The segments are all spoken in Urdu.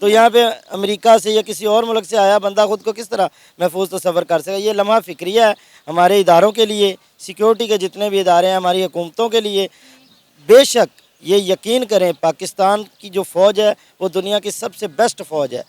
تو یہاں پہ امریکہ سے یا کسی اور ملک سے آیا بندہ خود کو کس طرح محفوظ تصور کر سکے. یہ لمحہ فکریہ ہے ہمارے اداروں کے لیے, سیکیورٹی کے جتنے بھی ادارے ہیں ہماری حکومتوں کے لیے. بے شک یہ یقین کریں پاکستان کی جو فوج ہے وہ دنیا کی سب سے بیسٹ فوج ہے,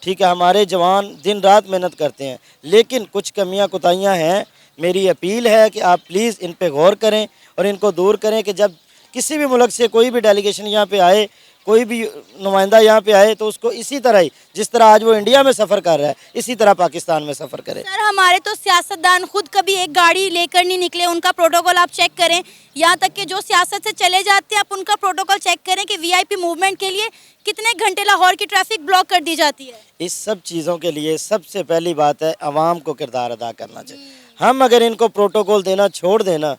ٹھیک ہے. ہمارے جوان دن رات محنت کرتے ہیں, لیکن کچھ کمیاں کوتاہیاں ہیں. میری اپیل ہے کہ آپ پلیز ان پہ غور کریں اور ان کو دور کریں کہ جب کسی بھی ملک سے کوئی بھی ڈیلیگیشن یہاں پہ آئے, کوئی بھی نمائندہ یہاں پہ آئے, تو اس کو اسی طرح ہی جس طرح آج وہ انڈیا میں سفر کر رہا ہے اسی طرح پاکستان میں سفر کرے. سر ہمارے تو سیاستدان خود کبھی ایک گاڑی لے کر نہیں نکلے, ان کا پروٹوکول آپ چیک کریں, یہاں تک کہ جو سیاست سے چلے جاتے ہیں آپ ان کا پروٹوکول چیک کریں کہ وی آئی پی موومنٹ کے لیے کتنے گھنٹے لاہور کی ٹریفک بلاک کر دی جاتی ہے. اس سب چیزوں کے لیے سب سے پہلی بات ہے عوام کو کردار ادا کرنا چاہیے. ہم اگر ان کو پروٹوکول دینا چھوڑ دینا,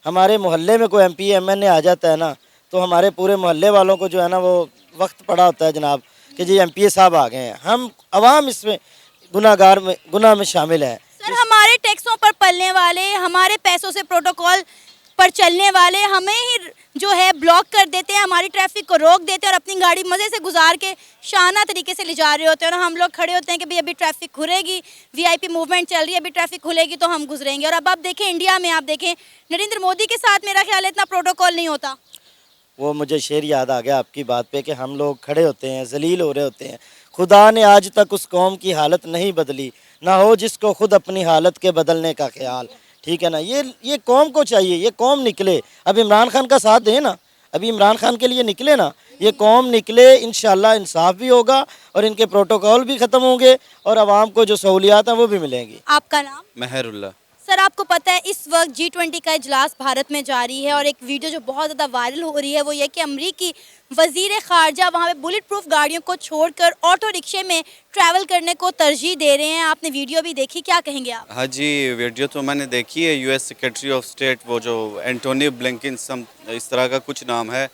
ہمارے محلے میں کوئی ایم پی ایم این اے آ جاتا ہے نا, تو ہمارے پورے محلے والوں کو جو ہے نا وہ وقت پڑا ہوتا ہے جناب کہ جی ایم پی اے صاحب آ گئے ہیں. ہم عوام اس میں گناہ میں شامل ہے. سر ہمارے ٹیکسوں پر پلنے والے, ہمارے پیسوں سے پروٹوکول پر چلنے والے ہمیں ہی جو ہے بلاک کر دیتے ہیں, ہماری ٹریفک کو روک دیتے ہیں اور اپنی گاڑی مزے سے گزار کے شانہ طریقے سے لے جا رہے ہوتے ہیں, اور ہم لوگ کھڑے ہوتے ہیں کہ بھئی ابھی ٹریفک کھلے گی, وی آئی پی موومنٹ چل رہی ہے, ابھی ٹریفک کھلے گی تو ہم گزریں گے. اور اب آپ دیکھیں انڈیا میں, آپ دیکھیں نریندر مودی کے ساتھ میرا خیال ہے اتنا پروٹوکول نہیں ہوتا. وہ مجھے شعر یاد آ گیا آپ کی بات پہ کہ ہم لوگ کھڑے ہوتے ہیں, ذلیل ہو رہے ہوتے ہیں. خدا نے آج تک اس قوم کی حالت نہیں بدلی, نہ ہو جس کو خود اپنی حالت کے بدلنے کا خیال. ٹھیک ہے نا, یہ قوم کو چاہیے, یہ قوم نکلے. اب عمران خان کا ساتھ دیں نا, ابھی عمران خان کے لیے نکلے نا, یہ قوم نکلے, انشاءاللہ انصاف بھی ہوگا اور ان کے پروٹوکول بھی ختم ہوں گے اور عوام کو جو سہولیات ہیں وہ بھی ملیں گی. آپ کا نام؟ مہر اللہ. سر آپ کو پتہ ہے اس وقت G20 کا اجلاس بھارت میں جاری ہے, اور ایک ویڈیو جو بہت زیادہ وائرل ہو رہی ہے وہ یہ کہ امریکی وزیر خارجہ وہاں پہ بلٹ پروف گاڑیوں کو چھوڑ کر آٹو رکشے میں ٹریول کرنے کو ترجیح دے رہے ہیں. آپ نے ویڈیو بھی دیکھی, کیا کہیں گے آپ؟ ہاں جی, ویڈیو تو میں نے دیکھی ہے. U S secretary of state وہ جو اینٹونی بلنکن اس طرح کا کچھ نام ہے,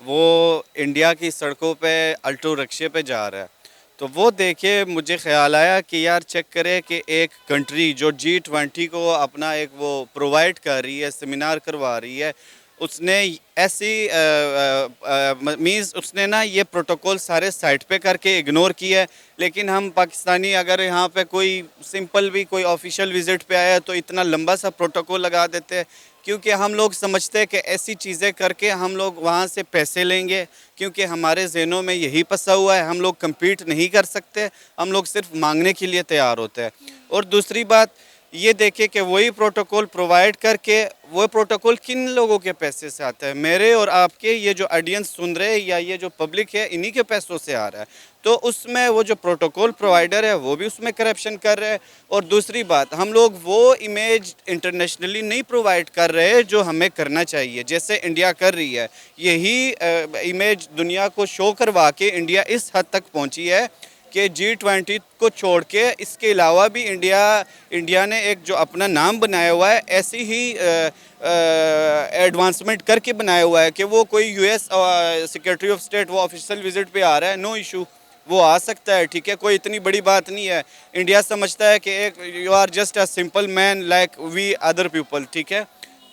وہ انڈیا کی سڑکوں پہ الٹو رکشے پہ جا رہا ہے. تو وہ دیکھے مجھے خیال آیا کہ یار چیک کرے کہ ایک کنٹری جو G20 کو اپنا ایک وہ پرووائڈ کر رہی ہے, سیمینار کروا رہی ہے, اس نے ایسی مینز اس نے نا یہ پروٹوکول سارے سائٹ پہ کر کے اگنور کیا ہے. لیکن ہم پاکستانی اگر یہاں پہ کوئی سمپل بھی کوئی آفیشیل وزٹ پہ آیا تو اتنا لمبا سا پروٹوکول لگا دیتے ہیں, کیونکہ ہم لوگ سمجھتے ہیں کہ ایسی چیزیں کر کے ہم لوگ وہاں سے پیسے لیں گے, کیونکہ ہمارے ذہنوں میں یہی پسا ہوا ہے. ہم لوگ کمپیٹ نہیں کر سکتے, ہم لوگ صرف مانگنے کے لیے تیار ہوتے ہیں. اور دوسری بات یہ دیکھیں کہ وہی پروٹوکول پرووائڈ کر کے وہ پروٹوکول کن لوگوں کے پیسے سے آتا ہے. میرے اور آپ کے یہ جو آڈینس سن رہے ہیں یا یہ جو پبلک ہے انہی کے پیسوں سے آ رہا ہے. تو اس میں وہ جو پروٹوکول پرووائڈر ہے وہ بھی اس میں کرپشن کر رہے ہیں. اور دوسری بات, ہم لوگ وہ امیج انٹرنیشنلی نہیں پرووائڈ کر رہے جو ہمیں کرنا چاہیے, جیسے انڈیا کر رہی ہے. یہی امیج دنیا کو شو کروا کے انڈیا اس حد تک پہنچی ہے کہ G20 کو چھوڑ کے اس کے علاوہ بھی انڈیا نے ایک جو اپنا نام بنایا ہوا ہے, ایسی ہی ایڈوانسمنٹ کر کے بنایا ہوا ہے کہ وہ کوئی U S secretary of state وہ آفیشیل وزٹ پہ آ رہا ہے, نو ایشو, وہ آ سکتا ہے. ٹھیک ہے, کوئی اتنی بڑی بات نہیں ہے. انڈیا سمجھتا ہے کہ ایک you are just a simple man like we other people. ٹھیک ہے,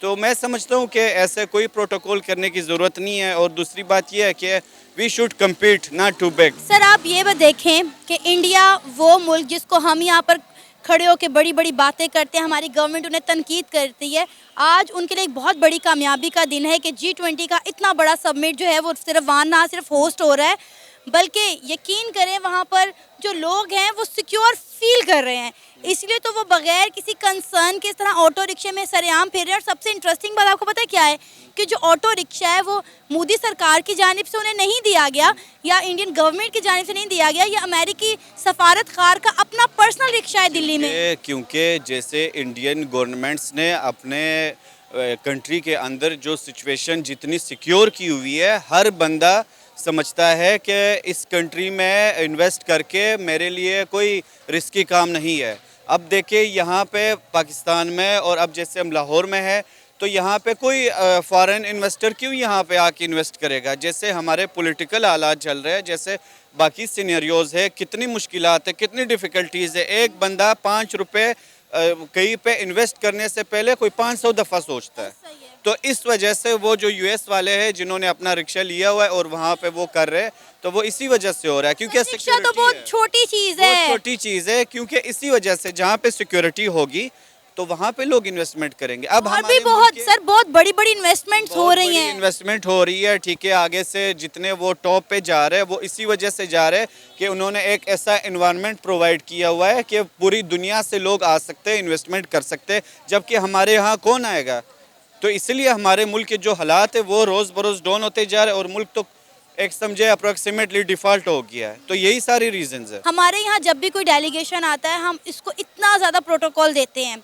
تو میں سمجھتا ہوں کہ ایسے کوئی پروٹوکول کرنے کی ضرورت نہیں ہے. اور دوسری بات یہ ہے کہ we should compete not to beg. Sir آپ یہ بھی دیکھیں کہ انڈیا وہ ملک جس کو ہم یہاں پر کھڑے ہو کے بڑی بڑی باتیں کرتے ہیں, ہماری گورنمنٹ انہیں تنقید کرتی ہے, آج ان کے لیے ایک بہت بڑی کامیابی کا دن ہے کہ G20 کا اتنا بڑا سبمٹ جو ہے وہ صرف وہاں نہ صرف ہوسٹ ہو رہا ہے بلکہ یقین کریں وہاں پر جو لوگ ہیں وہ سیکیور فیل کر رہے ہیں. اس لیے تو وہ بغیر کسی کنسرن کے اس طرح آٹو رکشے میں سر عام پھر رہے ہیں. اور سب سے انٹرسٹنگ بات آپ کو پتہ کیا ہے کہ جو آٹو رکشہ ہے وہ مودی سرکار کی جانب سے انہیں نہیں دیا گیا یا انڈین گورنمنٹ کی جانب سے نہیں دیا گیا, یہ امریکی سفارت خار کا اپنا پرسنل رکشہ ہے دلی میں. کیونکہ جیسے انڈین گورنمنٹس نے اپنے کنٹری کے اندر جو سچویشن جتنی سیکیور کی ہوئی ہے, ہر بندہ سمجھتا ہے کہ اس کنٹری میں انویسٹ کر کے میرے لیے کوئی رسکی کام نہیں ہے. اب دیکھیں یہاں پہ پاکستان میں, اور اب جیسے ہم لاہور میں ہے, تو یہاں پہ کوئی فارن انویسٹر کیوں یہاں پہ آ کے انویسٹ کرے گا. جیسے ہمارے پولیٹیکل حالات چل رہے ہیں, جیسے باقی سینیریوز ہے, کتنی مشکلات ہے, کتنی ڈیفیکلٹیز ہے. ایک بندہ 5 روپے کہیں پہ انویسٹ کرنے سے پہلے کوئی 500 دفعہ سوچتا ہے. تو اس وجہ سے وہ جو یو ایس والے ہیں جنہوں نے اپنا رکشہ لیا ہوا ہے اور وہاں پہ وہ کر رہے ہیں تو وہ اسی وجہ سے ہو رہا ہے کیونکہ رکشہ تو بہت چھوٹی چیز ہے. بہت چھوٹی چیز ہے کیونکہ اسی وجہ سے جہاں پہ سیکیورٹی ہوگی تو وہاں پہ لوگ انویسٹمنٹ کریں گے. اب اور بھی بہت سر بہت بڑی بڑی انویسٹمنٹس ہو رہی ہیں. انویسٹمنٹ ہو رہی ہے ٹھیک ہے. آگے سے جتنے وہ ٹاپ پہ جا رہے ہیں وہ اسی وجہ سے جا رہے ہیں کہ انہوں نے ایک ایسا انوائرمنٹ پرووائڈ کیا ہوا ہے کہ پوری دنیا سے لوگ آ سکتے ہیں انویسٹمنٹ کر سکتے ہیں جبکہ ہمارے یہاں کون آئے گا. تو اس لیے ہمارے ملک کے جو حالات ہیں وہ روز بروز ڈاؤن ہوتے جا رہے ہیں اور ملک تو ایک سمجھے اپروکسیمیٹلی ڈیفالٹ ہو گیا ہے. تو یہی ساری ریزنز ہیں. ہمارے یہاں جب بھی کوئی ڈیلیگیشن آتا ہے ہم اس کو اتنا زیادہ پروٹوکول دیتے ہیں,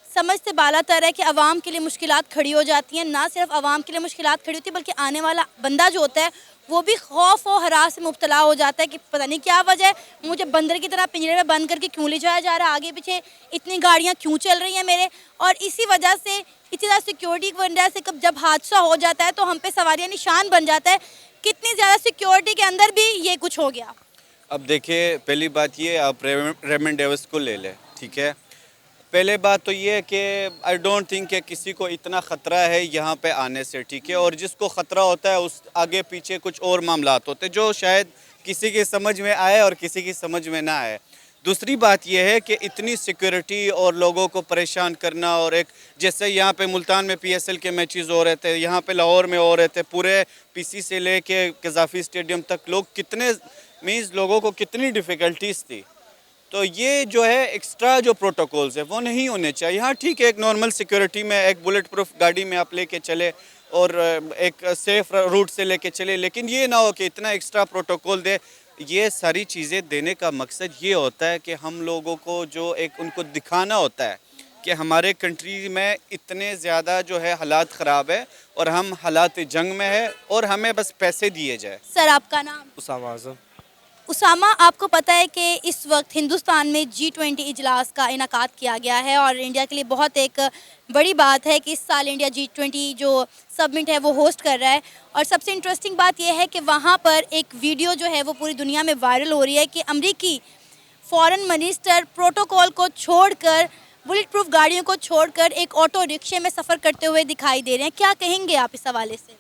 سمجھ سے بالا تر ہے کہ عوام کے لیے مشکلات کھڑی ہو جاتی ہیں. نہ صرف عوام کے لیے مشکلات کھڑی ہوتی ہے بلکہ آنے والا بندہ جو ہوتا ہے وہ بھی خوف و ہراس سے مبتلا ہو جاتا ہے کہ پتہ نہیں کیا وجہ ہے, مجھے بندر کی طرح پنجرے میں بند کر کے کیوں لے جایا جا رہا ہے, آگے پیچھے اتنی گاڑیاں کیوں چل رہی ہیں میرے. اور اسی وجہ سے اتنی زیادہ سیکیورٹی کی وجہ سے جب حادثہ ہو جاتا ہے تو ہم پہ سواریاں نشان بن جاتا ہے. کتنی زیادہ سیکیورٹی کے اندر بھی یہ کچھ ہو گیا. اب دیکھیے پہلی بات یہ آپ ریمنڈ ڈیوس کو لے لیں ٹھیک ہے. پہلے بات تو یہ ہے کہ آئی ڈونٹ تھنک کہ کسی کو اتنا خطرہ ہے یہاں پہ آنے سے ٹھیک ہے. اور جس کو خطرہ ہوتا ہے اس آگے پیچھے کچھ اور معاملات ہوتے ہیں جو شاید کسی کی سمجھ میں آئے اور کسی کی سمجھ میں نہ آئے. دوسری بات یہ ہے کہ اتنی سیکیورٹی اور لوگوں کو پریشان کرنا اور ایک جیسے یہاں پہ ملتان میں پی ایس ایل کے میچز ہو رہے تھے, یہاں پہ لاہور میں ہو رہے تھے, پورے پی سی سے لے کے قذافی اسٹیڈیم تک لوگ کتنے مینز لوگوں کو کتنی ڈیفیکلٹیز تھی. تو یہ جو ہے ایکسٹرا جو پروٹوکولز ہیں وہ نہیں ہونے چاہیے. ہاں ٹھیک ہے ایک نارمل سیکیورٹی میں ایک بلٹ پروف گاڑی میں آپ لے کے چلے اور ایک سیف روٹ سے لے کے چلے, لیکن یہ نہ ہو کہ اتنا ایکسٹرا پروٹوکول دے. یہ ساری چیزیں دینے کا مقصد یہ ہوتا ہے کہ ہم لوگوں کو جو ایک ان کو دکھانا ہوتا ہے کہ ہمارے کنٹری میں اتنے زیادہ جو ہے حالات خراب ہے اور ہم حالات جنگ میں ہے اور ہمیں بس پیسے دیے جائے. سر آپ کا نام؟ اسامہ اعظم. اسامہ, آپ کو پتہ ہے کہ اس وقت ہندوستان میں G20 اجلاس کا انعقاد کیا گیا ہے اور انڈیا کے لیے بہت ایک بڑی بات ہے کہ اس سال انڈیا G20 جو سبمٹ ہے وہ ہوسٹ کر رہا ہے. اور سب سے انٹرسٹنگ بات یہ ہے کہ وہاں پر ایک ویڈیو جو ہے وہ پوری دنیا میں وائرل ہو رہی ہے کہ امریکی فارن منسٹر پروٹوکول کو چھوڑ کر, بلٹ پروف گاڑیوں کو چھوڑ کر ایک آٹو رکشے میں سفر کرتے ہوئے دکھائی دے رہے ہیں. کیا کہیں گے آپ اس حوالے سے؟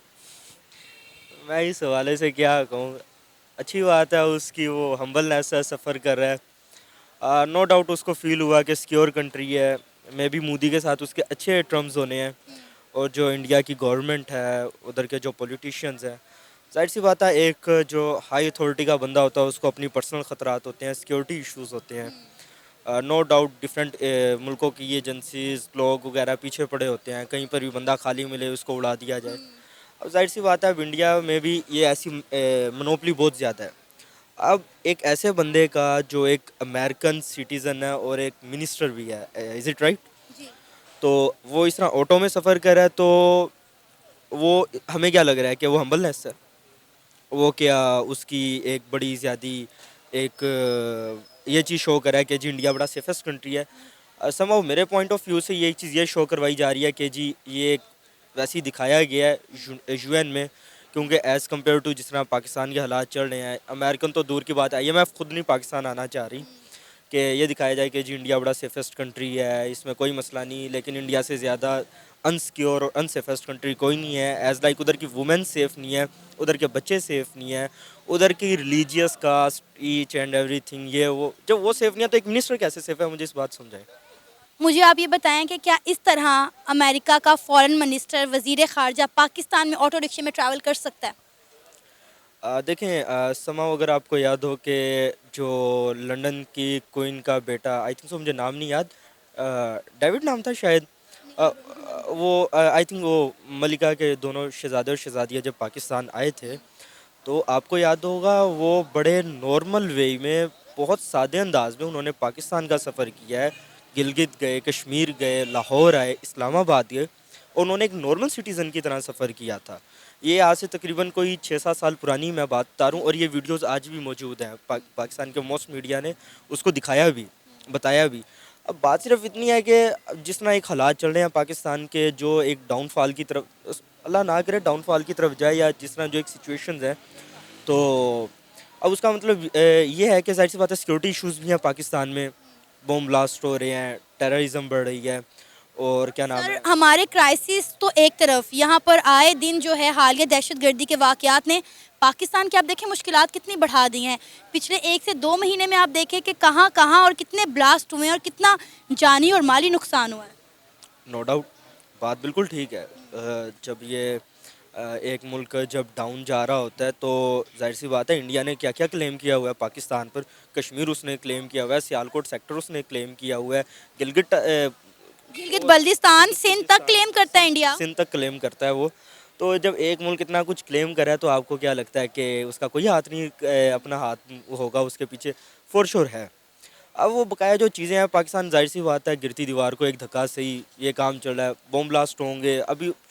میں اس حوالے سے کیا کہوں, اچھی بات ہے اس کی, وہ ہمبلنیس ہے, سفر کر رہا ہے. نو ڈاؤٹ اس کو فیل ہوا کہ سیکیور کنٹری ہے. میں بھی مودی کے ساتھ اس کے اچھے ٹرمز ہونے ہیں اور جو انڈیا کی گورنمنٹ ہے ادھر کے جو پولیٹیشینز ہیں, ظاہر سی بات ہے ایک جو ہائی اتھارٹی کا بندہ ہوتا ہے اس کو اپنی پرسنل خطرات ہوتے ہیں, سیکیورٹی ایشوز ہوتے ہیں. نو ڈاؤٹ ڈفرینٹ ملکوں کی ایجنسیز لوگ وغیرہ پیچھے پڑے ہوتے ہیں, کہیں پر بھی بندہ خالی ملے اس کو اڑا دیا جائے. اب ظاہر سی بات ہے اب انڈیا میں بھی یہ ایسی منوپلی بہت زیادہ ہے. اب ایک ایسے بندے کا جو ایک امریکن سٹیزن ہے اور ایک منسٹر بھی ہے, از اٹ رائٹ, تو وہ اس طرح آٹو میں سفر کر رہا ہے تو وہ ہمیں کیا لگ رہا ہے کہ وہ ہمبلنیس ہے, وہ کیا اس کی ایک بڑی زیادہ ایک یہ چیز شو کر رہا ہے کہ جی انڈیا بڑا سیفسٹ کنٹری ہے. سمہاؤ میرے پوائنٹ آف ویو سے یہ ایک چیز یہ شو کروائی جا رہی ہے کہ جی یہ ویسے ہی دکھایا گیا ہے یو این میں, کیونکہ ایز کمپیئر ٹو جس طرح پاکستان کے حالات چل رہے ہیں, امریکن تو دور کی بات ہے, میں خود نہیں پاکستان آنا چاہ رہی کہ یہ دکھایا جائے کہ جی انڈیا بڑا سیفسٹ کنٹری ہے, اس میں کوئی مسئلہ نہیں, لیکن انڈیا سے زیادہ انسیکیور اور انسیفسٹ کنٹری کوئی نہیں ہے. ایز لائک ادھر کی وومن سیف نہیں ہے, ادھر کے بچے سیف نہیں ہیں, ادھر کی religious caste each and everything, یہ وہ جب وہ سیف نہیں ہے تو ایک منسٹر کیسے سیف ہے, مجھے اس بات سمجھائے. مجھے آپ یہ بتائیں کہ کیا اس طرح امریکہ کا فارن منسٹر وزیر خارجہ پاکستان میں آٹو رکشے میں ٹریول کر سکتا ہے؟ دیکھیں سماؤ اگر آپ کو یاد ہو کہ جو لنڈن کی کوئن کا بیٹا, آئی تھنک سو مجھے نام نہیں یاد, ڈیوڈ نام تھا شاید, وہ آئی تھنک وہ ملکہ کے دونوں شہزادے اور شہزادیاں جب پاکستان آئے تھے تو آپ کو یاد ہوگا وہ بڑے نارمل وے میں بہت سادے انداز میں انہوں نے پاکستان کا سفر کیا ہے. گلگت گئے, کشمیر گئے, لاہور آئے, اسلام آباد گئے, اور انہوں نے ایک نارمل سٹیزن کی طرح سفر کیا تھا. یہ آج سے تقریباً کوئی 6-7 سال پرانی میں بات بتا رہا ہوں, اور یہ ویڈیوز آج بھی موجود ہیں. پاکستان کے موسٹ میڈیا نے اس کو دکھایا بھی, بتایا بھی. اب بات صرف اتنی ہے کہ جس طرح ایک حالات چل رہے ہیں پاکستان کے, جو ایک ڈاؤن فال کی طرف, اللہ نہ کرے ڈاؤن فال کی طرف جائے, یا جس طرح جو ایک سچویشنز ہیں, تو اب اس کا مطلب یہ ہے کہ ظاہر سی بات ہے سیکورٹی ایشوز بھی ہیں پاکستان میں, بوم بلاسٹ ہو رہے ہیں, ٹیررزم بڑھ رہی ہے, اور کیا نام سر ہے, ہمارے کرائسس تو ایک طرف, یہاں پر آئے دن جو ہے حالیہ دہشت گردی کے واقعات نے پاکستان کی آپ دیکھیں مشکلات کتنی بڑھا دی ہیں. پچھلے 1 سے 2 مہینے میں آپ دیکھیں کہ کہاں کہاں اور کتنے بلاسٹ ہوئے ہیں اور کتنا جانی اور مالی نقصان ہوا ہے. نو ڈاؤٹ بات بالکل ٹھیک ہے. جب یہ ایک ملک جب ڈاؤن جا رہا ہوتا ہے تو ظاہر سی بات ہے انڈیا نے کیا کیا کلیم کیا ہوا ہے پاکستان پر. کشمیر اس نے کلیم کیا ہوا ہے, سیالکوٹ سیکٹر اس نے کلیم کیا ہوا ہے, گلگت بلتستان سندھ تک کلیم کرتا ہے انڈیا. سندھ تک کلیم کرتا ہے وہ. تو جب ایک ملک اتنا کچھ کلیم کرا ہے تو آپ کو کیا لگتا ہے کہ اس کا کوئی ہاتھ نہیں, اپنا ہاتھ ہوگا اس کے پیچھے؟ فور شور ہے. اب وہ بقایا جو چیزیں ہیں پاکستان, ظاہر سی بات ہے گرتی دیوار کو ایک دھکا سے ہی یہ کام چل رہا ہے. بوم بلاسٹ ہوں گے,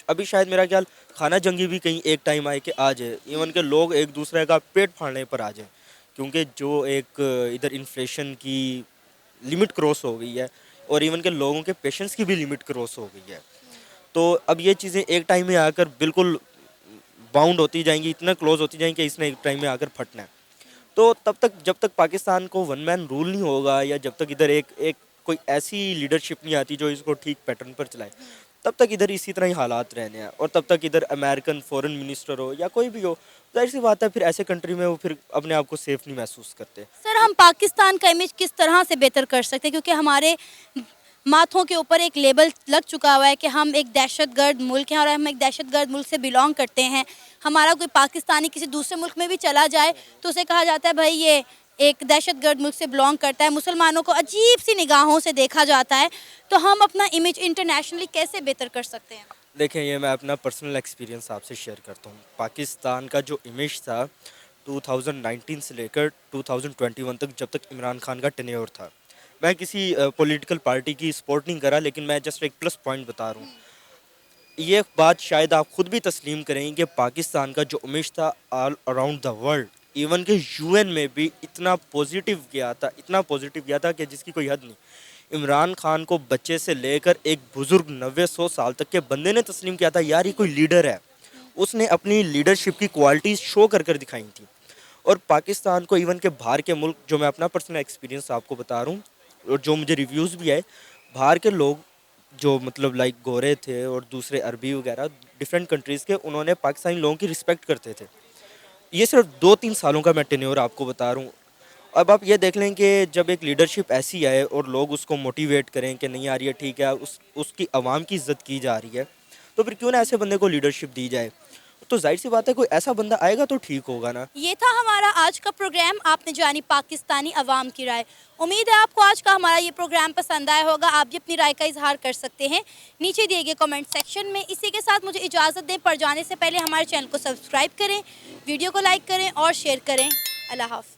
ابھی شاید میرا خیال خانہ جنگی بھی کہیں ایک ٹائم آئے کہ آ جائے, ایون کہ لوگ ایک دوسرے کا پیٹ پھاڑنے پر آ جائیں, کیونکہ جو ایک ادھر انفلیشن کی لمٹ کراس ہو گئی ہے, اور ایون کہ لوگوں کے پیشنس کی بھی لمٹ کراس ہو گئی ہے. تو اب یہ چیزیں ایک ٹائم میں آ کر بالکل باؤنڈ ہوتی جائیں گی, اتنا کلوز ہوتی جائیں گی کہ اس نے ایک ٹائم میں آ کر پھٹنا ہے. تو تب تک جب تک پاکستان کو ون مین رول نہیں ہوگا, یا جب تک ادھر ایک کوئی ایسی لیڈرشپ نہیں آتی جو اس کو ٹھیک پیٹرن پر چلائے, تب تک ادھر اسی طرح ہی حالات رہنے ہیں. اور تب تک ادھر امریکن فورن منسٹر ہو یا کوئی بھی ہو, ظاہر سی بات ہے پھر ایسے کنٹری میں وہ پھر اپنے آپ کو سیف نہیں محسوس کرتے. سر ہم پاکستان کا امیج کس طرح سے بہتر کر سکتے ہیں, کیونکہ ہمارے ماتھوں کے اوپر ایک لیبل لگ چکا ہوا ہے کہ ہم ایک دہشت گرد ملک ہیں اور ہم ایک دہشت گرد ملک سے بلانگ کرتے ہیں. ہمارا کوئی پاکستانی کسی دوسرے ملک میں بھی چلا جائے تو اسے کہا جاتا ہے بھائی یہ ایک دہشت گرد ملک سے بلانگ کرتا ہے, مسلمانوں کو عجیب سی نگاہوں سے دیکھا جاتا ہے. تو ہم اپنا امیج انٹرنیشنلی کیسے بہتر کر سکتے ہیں؟ دیکھیں یہ میں اپنا پرسنل ایکسپیرینس آپ سے شیئر کرتا ہوں. پاکستان کا جو امیج تھا 2019 سے لے کر 2021 تک, جب تک عمران خان کا ٹینیور تھا, میں کسی پولیٹیکل پارٹی کی سپورٹ نہیں کرا, لیکن میں جسٹ ایک پلس پوائنٹ بتا رہا ہوں. یہ بات شاید آپ خود بھی تسلیم کریں کہ پاکستان کا جو امیج تھا all around the world, even کہ یو این میں بھی اتنا پازیٹیو گیا تھا کہ جس کی کوئی حد نہیں. عمران خان کو بچے سے لے کر ایک بزرگ 90-100 سال تک کے بندے نے تسلیم کیا تھا, یار یہ کوئی لیڈر ہے. اس نے اپنی لیڈرشپ کی کوالٹیز شو کر دکھائی تھیں. اور پاکستان کو ایون کہ باہر کے ملک, جو میں اپنا پرسنل ایکسپیرینس آپ کو بتا رہا ہوں, اور جو مجھے ریویوز بھی آئے, باہر کے لوگ جو مطلب لائک گورے تھے اور دوسرے عربی وغیرہ ڈفرینٹ کنٹریز کے, انہوں نے پاکستانی لوگوں کی رسپیکٹ کرتے تھے. یہ صرف 2-3 سالوں کا میں ٹینیور آپ کو بتا رہا ہوں. اب آپ یہ دیکھ لیں کہ جب ایک لیڈرشپ ایسی آئے اور لوگ اس کو موٹیویٹ کریں کہ نہیں یار یہ ٹھیک ہے, اس کی عوام کی عزت کی جا رہی ہے, تو پھر کیوں نہ ایسے بندے کو لیڈرشپ دی جائے. تو ظاہر سی بات ہے کوئی ایسا بندہ آئے گا تو ٹھیک ہوگا نا. یہ تھا ہمارا آج کا پروگرام, آپ نے جانی پاکستانی عوام کی رائے. امید ہے آپ کو آج کا ہمارا یہ پروگرام پسند آیا ہوگا. آپ بھی اپنی رائے کا اظہار کر سکتے ہیں نیچے دیے گئے کمنٹ سیکشن میں. اسی کے ساتھ مجھے اجازت دیں, پر جانے سے پہلے ہمارے چینل کو سبسکرائب کریں, ویڈیو کو لائک کریں اور شیئر کریں. اللہ حافظ.